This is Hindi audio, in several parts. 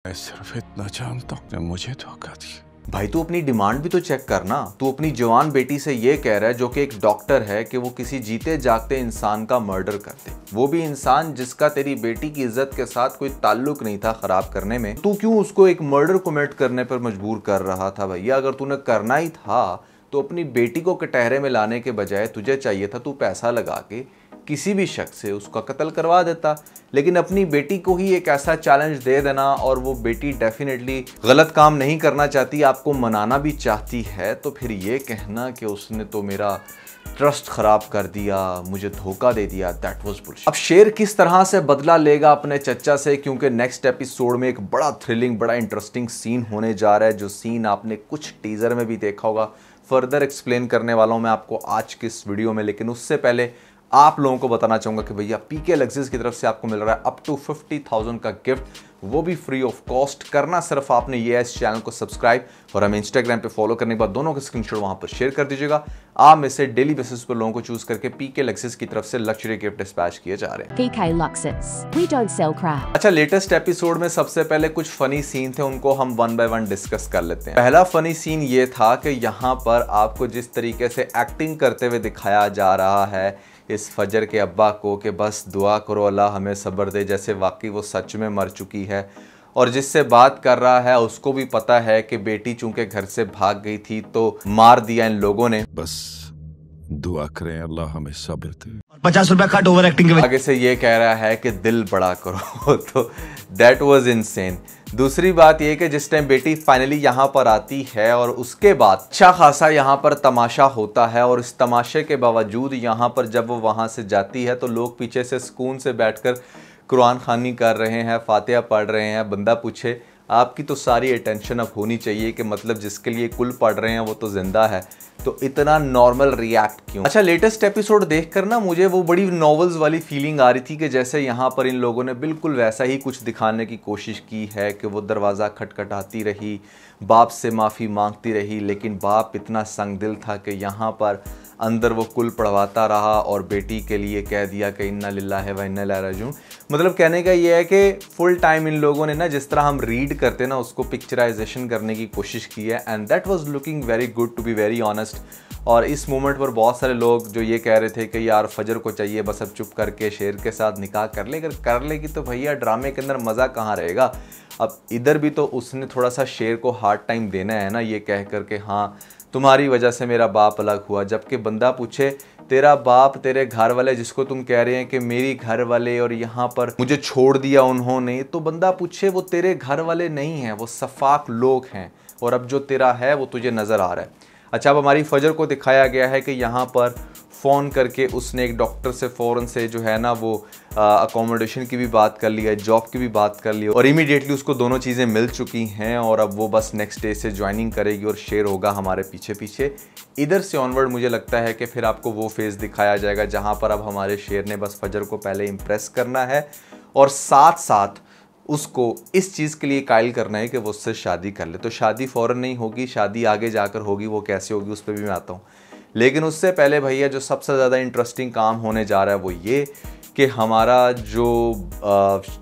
मैं सिर्फ इतना जानता हूँ कि मुझे धोखा दिया। भाई तू अपनी डिमांड भी तो चेक करना। तू अपनी जवान बेटी से ये कह रहा है, जो कि एक डॉक्टर है, कि वो किसी जीते जागते इंसान का मर्डर कर दे, वो भी इंसान जिसका तेरी बेटी की इज्जत के साथ कोई ताल्लुक नहीं था खराब करने में। तू क्यों उसको एक मर्डर कमिट करने पर मजबूर कर रहा था? भैया अगर तूने करना ही था तो अपनी बेटी को कटहरे में लाने के बजाय तुझे चाहिए था तू पैसा लगा के किसी भी शख्स से उसका कत्ल करवा देता। लेकिन अपनी बेटी को ही एक ऐसा चैलेंज दे देना, और वो बेटी डेफिनेटली गलत काम नहीं करना चाहती, आपको मनाना भी चाहती है, तो फिर ये कहना कि उसने तो मेरा ट्रस्ट खराब कर दिया, मुझे धोखा दे दिया, दैट वाज बुलशिट। अब शेर किस तरह से बदला लेगा अपने चच्चा से, क्योंकि नेक्स्ट एपिसोड में एक बड़ा थ्रिलिंग, बड़ा इंटरेस्टिंग सीन होने जा रहा है, जो सीन आपने कुछ टीजर में भी देखा होगा। फर्दर एक्सप्लेन करने वाला हूं मैं आपको आज की इस वीडियो में, लेकिन उससे पहले आप लोगों को बताना चाहूंगा कि भैया पीके लग्जरीज की तरफ से आपको मिल रहा है अप टू 50,000 का गिफ्ट, वो भी फ्री ऑफ कॉस्ट। करना सिर्फ आपने ये है, इस चैनल को सब्सक्राइब और हमें इंस्टाग्राम पे फॉलो करने के बाद दोनों के स्क्रीनशॉट वहां पर शेयर कर दीजिएगा। आप में से डेली बेसिस पर लोगों को चूज करके पीके लग्जरीज की तरफ से लग्जरी गिफ्ट डिस्पैच किए जा रहे हैं। PK Luxus. We don't sell crap. अच्छा, लेटेस्ट एपिसोड में सबसे पहले कुछ फनी सीन थे, उनको हम वन बाय वन डिस्कस कर लेते हैं। पहला फनी सीन ये था कि यहाँ पर आपको जिस तरीके से एक्टिंग करते हुए दिखाया जा रहा है इस फजर के अब्बा को, कि बस दुआ करो अल्लाह हमें सब्र दे, जैसे वाकई वो सच में मर चुकी है। और जिससे बात कर रहा है उसको भी पता है कि बेटी चूंकि घर से भाग गई थी तो मार दिया इन लोगों ने। बस दुआ करें अल्लाह हमें सब्र दे। 50 रुपया कट ओवर एक्टिंग के आगे से ये कह रहा है कि दिल बड़ा करो तो दैट वाज इनसेन। दूसरी बात ये कि जिस टाइम बेटी फाइनली यहाँ पर आती है और उसके बाद अच्छा खासा यहाँ पर तमाशा होता है, और इस तमाशे के बावजूद यहाँ पर जब वो वहाँ से जाती है तो लोग पीछे से सुकून से बैठकर कुरान खानी कर रहे हैं, फातिहा पढ़ रहे हैं। बंदा पूछे आपकी तो सारी अटेंशन अब होनी चाहिए कि मतलब जिसके लिए कुल पढ़ रहे हैं वो तो जिंदा है, तो इतना नॉर्मल रिएक्ट क्यों? अच्छा, लेटेस्ट एपिसोड देखकर ना मुझे वो बड़ी नॉवेल्स वाली फीलिंग आ रही थी कि जैसे यहाँ पर इन लोगों ने बिल्कुल वैसा ही कुछ दिखाने की कोशिश की है कि वो दरवाज़ा खटखटाती रही, बाप से माफ़ी मांगती रही, लेकिन बाप इतना संगदिल था कि यहाँ पर अंदर वो कुल पढ़वाता रहा और बेटी के लिए कह दिया कि इन्ना लिल्लाहि व इन्ना इलैहि राजिऊन। मतलब कहने का ये है कि फुल टाइम इन लोगों ने ना जिस तरह हम रीड करते ना उसको पिक्चराइजेशन करने की कोशिश की है, and that was looking very good to be very honest. और इस मोमेंट पर बहुत सारे लोग जो ये कह रहे थे कि यार फजर को चाहिए बस अब चुप करके शेर के साथ निकाह कर ले, अगर कर लेगी तो भैया ड्रामे के अंदर मज़ा कहाँ रहेगा। अब इधर भी तो उसने थोड़ा सा शेर को हार्ड टाइम देना है ना, ये कह कर के हाँ तुम्हारी वजह से मेरा बाप अलग हुआ। जबकि बंदा पूछे तेरा बाप, तेरे घर वाले जिसको तुम कह रहे हैं कि मेरी घर वाले और यहाँ पर मुझे छोड़ दिया उन्होंने, तो बंदा पूछे वो तेरे घर वाले नहीं हैं, वो सफाक लोग हैं, और अब जो तेरा है वो तुझे नज़र आ रहा है। अच्छा, अब हमारी फजर को दिखाया गया है कि यहाँ पर फ़ोन करके उसने एक डॉक्टर से फ़ौरन से जो है ना वो अकोमोडेशन की भी बात कर ली है, जॉब की भी बात कर ली है, और इमीडिएटली उसको दोनों चीज़ें मिल चुकी हैं, और अब वो बस नेक्स्ट डे से ज्वाइनिंग करेगी और शेर होगा हमारे पीछे पीछे। इधर से ऑनवर्ड मुझे लगता है कि फिर आपको वो फेज़ दिखाया जाएगा जहाँ पर अब हमारे शेर ने बस फजर को पहले इम्प्रेस करना है और साथ साथ उसको इस चीज़ के लिए कायल करना है कि वो उससे शादी कर ले। तो शादी फ़ौरन नहीं होगी, शादी आगे जाकर होगी, वो कैसे होगी उस पर भी मैं आता हूँ। लेकिन उससे पहले भैया जो सबसे ज़्यादा इंटरेस्टिंग काम होने जा रहा है वो ये कि हमारा जो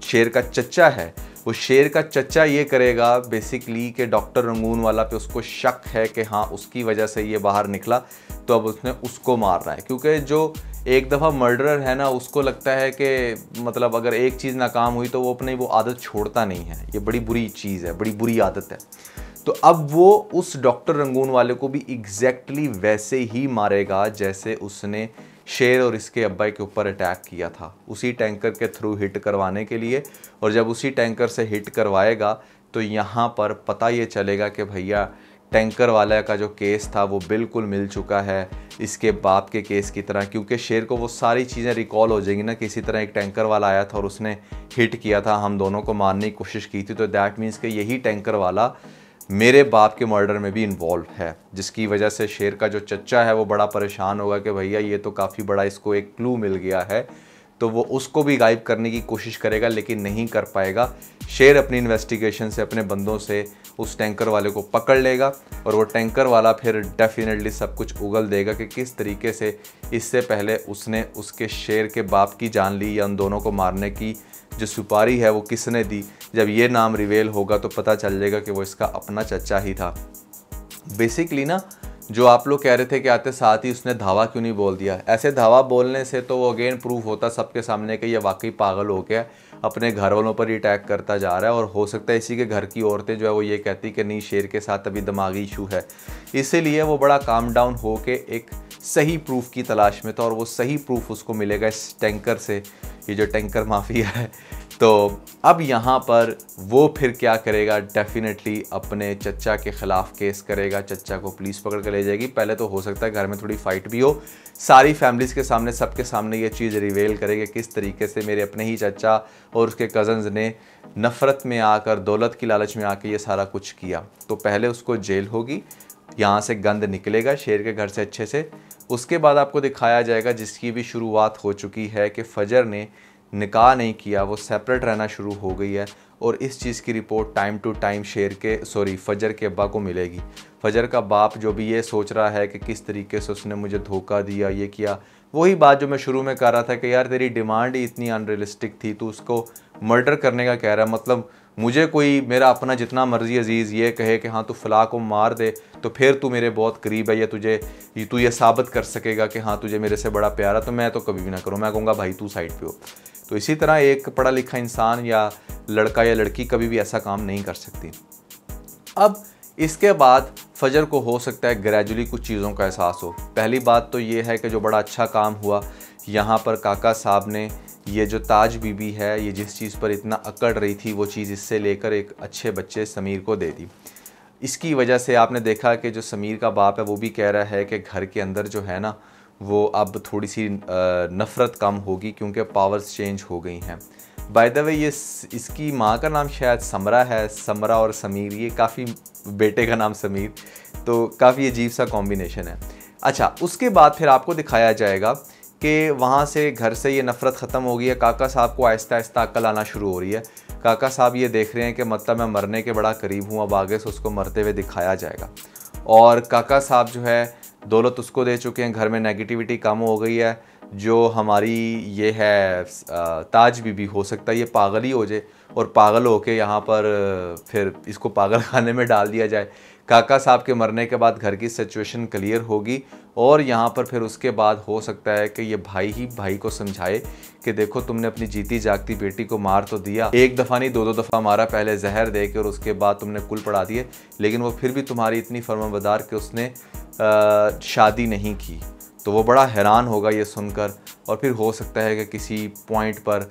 शेर का चच्चा है, वो शेर का चच्चा ये करेगा बेसिकली कि डॉक्टर रंगून वाला पे उसको शक है कि हाँ उसकी वजह से ये बाहर निकला, तो अब उसने उसको मारना है। क्योंकि जो एक दफ़ा मर्डरर है ना उसको लगता है कि मतलब अगर एक चीज़ नाकाम हुई तो वो अपनी वो आदत छोड़ता नहीं है, ये बड़ी बुरी चीज़ है, बड़ी बुरी आदत है। तो अब वो उस डॉक्टर रंगून वाले को भी एग्जैक्टली वैसे ही मारेगा जैसे उसने शेर और इसके अब्बा के ऊपर अटैक किया था, उसी टैंकर के थ्रू हिट करवाने के लिए। और जब उसी टैंकर से हिट करवाएगा तो यहाँ पर पता ये चलेगा कि भैया टैंकर वाला का जो केस था वो बिल्कुल मिल चुका है इसके बाप के केस की तरह, क्योंकि शेर को वो सारी चीज़ें रिकॉल हो जाएंगी ना, किसी तरह एक टैंकर वाला आया था और उसने हिट किया था, हम दोनों को मारने की कोशिश की थी, तो दैट मीन्स कि यही टैंकर वाला मेरे बाप के मर्डर में भी इन्वॉल्व है, जिसकी वजह से शेर का जो चच्चा है वो बड़ा परेशान होगा कि भैया ये तो काफ़ी बड़ा इसको एक क्लू मिल गया है, तो वो उसको भी गायब करने की कोशिश करेगा लेकिन नहीं कर पाएगा। शेर अपनी इन्वेस्टिगेशन से अपने बंदों से उस टैंकर वाले को पकड़ लेगा और वो टैंकर वाला फिर डेफिनेटली सब कुछ उगल देगा कि किस तरीके से इससे पहले उसने उसके शेर के बाप की जान ली या उन दोनों को मारने की जो सुपारी है वो किसने दी। जब ये नाम रिवेल होगा तो पता चल जाएगा कि वो इसका अपना चचा ही था। बेसिकली ना, जो आप लोग कह रहे थे कि आते साथ ही उसने धावा क्यों नहीं बोल दिया, ऐसे धावा बोलने से तो वो अगेन प्रूव होता सबके सामने कि ये वाकई पागल हो गया, अपने घर वालों पर ही अटैक करता जा रहा है। और हो सकता है इसी के घर की औरतें जो है वो ये कहती कि नहीं, शेर के साथ अभी दिमागी इशू है, इसीलिए वो बड़ा काम डाउन हो के एक सही प्रूफ की तलाश में था। और वो सही प्रूफ उसको मिलेगा इस टैंकर से, ये जो टैंकर माफिया है। तो अब यहाँ पर वो फिर क्या करेगा, डेफिनेटली अपने चचा के ख़िलाफ़ केस करेगा, चचा को पुलिस पकड़ कर ले जाएगी। पहले तो हो सकता है घर में थोड़ी फ़ाइट भी हो, सारी फैमिलीज़ के सामने, सबके सामने ये चीज़ रिवेल करेगा किस तरीके से मेरे अपने ही चचा और उसके कज़न्स ने नफ़रत में आकर, दौलत की लालच में आकर ये सारा कुछ किया। तो पहले उसको जेल होगी, यहाँ से गंद निकलेगा शेर के घर से अच्छे से। उसके बाद आपको दिखाया जाएगा, जिसकी भी शुरुआत हो चुकी है, कि फ़जर ने निकाह नहीं किया, वो सेपरेट रहना शुरू हो गई है। और इस चीज़ की रिपोर्ट टाइम टू टाइम फ़जर के अब्बा को मिलेगी। फ़जर का बाप जो भी ये सोच रहा है कि किस तरीके से उसने मुझे धोखा दिया, ये किया, वही बात जो मैं शुरू में कर रहा था कि यार तेरी डिमांड ही इतनी अनरियलिस्टिक थी, तू उसको मर्डर करने का कह रहा है। मतलब मुझे कोई मेरा अपना जितना मर्जी अजीज़ ये कहे कि हाँ तू फ़लाँ को मार दे, तो फिर तू मेरे बहुत करीब है, या तू ये साबित कर सकेगा कि हाँ तुझे मेरे से बड़ा प्यार है, तो मैं तो कभी भी ना करूँ, मैं कहूँगा भाई तू साइड पे हो। तो इसी तरह एक पढ़ा लिखा इंसान या लड़का या लड़की कभी भी ऐसा काम नहीं कर सकती। अब इसके बाद फ़जर को हो सकता है ग्रेजुअली कुछ चीज़ों का एहसास हो। पहली बात तो ये है कि जो बड़ा अच्छा काम हुआ यहाँ पर, काका साहब ने ये जो ताज बीबी है, ये जिस चीज़ पर इतना अकड़ रही थी, वो चीज़ इससे लेकर एक अच्छे बच्चे समीर को दे दी। इसकी वजह से आपने देखा कि जो समीर का बाप है वो भी कह रहा है कि घर के अंदर जो है ना, वो अब थोड़ी सी नफ़रत कम होगी, क्योंकि पावर्स चेंज हो गई हैं। बाय द वे ये इसकी माँ का नाम शायद समरा है, समरा और समीर, ये काफ़ी, बेटे का नाम समीर, तो काफ़ी अजीब सा कॉम्बिनेशन है। अच्छा, उसके बाद फिर आपको दिखाया जाएगा कि वहाँ से, घर से ये नफ़रत ख़त्म हो गई है। काका साहब को आहिस्ता आहिस्ता अक्ल आना शुरू हो रही है। काका साहब ये देख रहे हैं कि मतलब मैं मरने के बड़ा करीब हूँ, अब आगे से उसको मरते हुए दिखाया जाएगा। और काका साहब जो है दौलत उसको दे चुके हैं, घर में नेगेटिविटी कम हो गई है। जो हमारी ये है ताज बीबी, हो सकता है ये पागल ही हो जाए और पागल होके यहाँ पर फिर इसको पागल खाने में डाल दिया जाए। काका साहब के मरने के बाद घर की सिचुएशन क्लियर होगी और यहाँ पर फिर उसके बाद हो सकता है कि ये भाई ही भाई को समझाए कि देखो तुमने अपनी जीती जागती बेटी को मार तो दिया, एक दफ़ा नहीं दो दफ़ा मारा, पहले जहर दे के और उसके बाद तुमने कुल पड़ा दिए, लेकिन वो फिर भी तुम्हारी इतनी फर्माबरदार कि उसने शादी नहीं की। तो वो बड़ा हैरान होगा ये सुनकर, और फिर हो सकता है कि किसी पॉइंट पर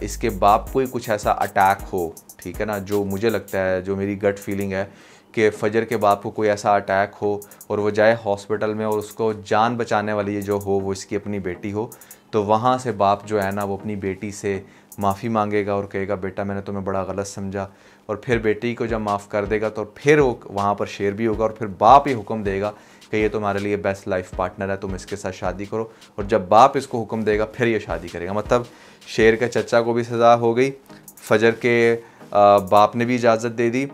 इसके बाप को ही कुछ ऐसा अटैक हो, ठीक है ना, जो मुझे लगता है, जो मेरी गट फीलिंग है कि फ़जर के बाप को कोई ऐसा अटैक हो और वो जाए हॉस्पिटल में और उसको जान बचाने वाली जो हो वो इसकी अपनी बेटी हो। तो वहाँ से बाप जो है ना, वो अपनी बेटी से माफ़ी मांगेगा और कहेगा बेटा मैंने तुम्हें बड़ा गलत समझा, और फिर बेटी को जब माफ़ कर देगा तो फिर वो वहाँ पर शेर भी होगा और फिर बाप ही हुक्म देगा कि ये तुम्हारे लिए बेस्ट लाइफ पार्टनर है, तुम इसके साथ शादी करो। और जब बाप इसको हुक्म देगा फिर ये शादी करेगा। मतलब शेर के चचा को भी सज़ा हो गई, फ़जर के बाप ने भी इजाज़त दे दी,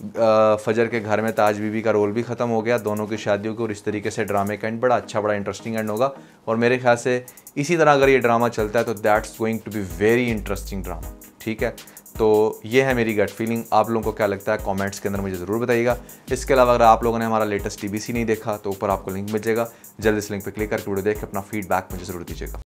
फ़जर के घर में ताज बीबी का रोल भी ख़त्म हो गया, दोनों की शादियों को, और इस तरीके से ड्रामे का एंड बड़ा अच्छा, बड़ा इंटरेस्टिंग एंड होगा। और मेरे ख्याल से इसी तरह अगर ये ड्रामा चलता है तो that's going to be very interesting drama, ठीक है। तो ये है मेरी गट फीलिंग। आप लोगों को क्या लगता है कमेंट्स के अंदर मुझे ज़रूर बताइएगा। इसके अलावा अगर आप लोगों ने हमारा लेटेस्ट TBC नहीं देखा तो ऊपर आपको लिंक मिल जाएगा, जल्द इस लिंक पर क्लिक करके वीडियो देख के अपना फीडबैक मुझे ज़रूर दीजिएगा।